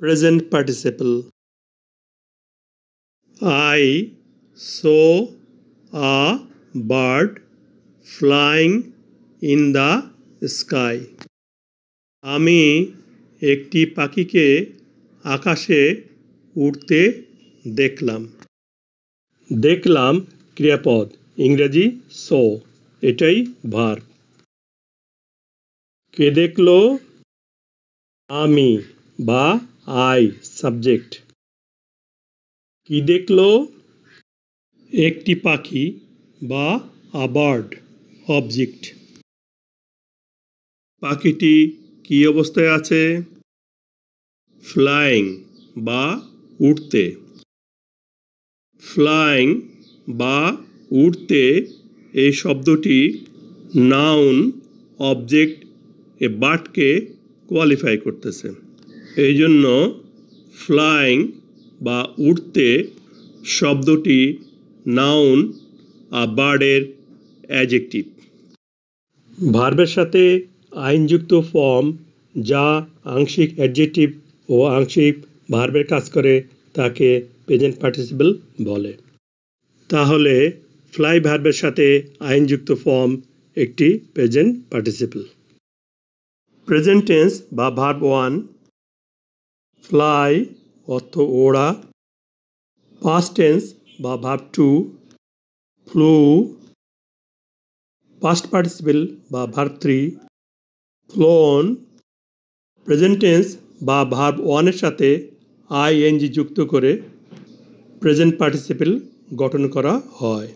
Present participle. I saw a bird flying in the sky. আমি একটি পাখিকে আকাশে উড়তে দেখলাম। দেখলাম ক্রিয়াপদ, ইংরেজি saw, এটাই ভার্ব। কে দেখলো? আমি বা I, সাবজেক্ট। কি দেখলো? একটি পাখি বা a bird, অবজেক্ট। পাখিটি কি অবস্থায় আছে? ফ্লাইং বা উড়তে। ফ্লাইং বা উড়তে এই শব্দটি নাউন, অবজেক্ট এ বার্ডকে কোয়ালিফাই করতেছে। এই জন্য ফ্লাইং বা উড়তে শব্দটি নাউন আ বার্ডের অ্যাডজেক্টিভ। ভার্বের সাথে আইনযুক্ত ফর্ম যা আংশিক অ্যাডজেক্টিভ ও আংশিক ভার্বের কাজ করে তাকে প্রেজেন্ট পার্টিসিপল বলে। তাহলে ফ্লাই ভার্বের সাথে আইনযুক্ত ফর্ম একটি প্রেজেন্ট পার্টিসিপল। প্রেজেন্ট টেন্স বা ভার্ব 1, ফ্লাই অর্থ ওড়া। পাস্ট টেন্স বা ভার্ব 2, ফ্লু। পাস্ট পার্টিসিপল বা ভার্ব 3, ফ্লোন। প্রেজেন্ট টেন্স বা ভার্ব 1 এর সাথে আইএনজি যুক্ত করে প্রেজেন্ট পার্টিসিপল গঠন করা হয়।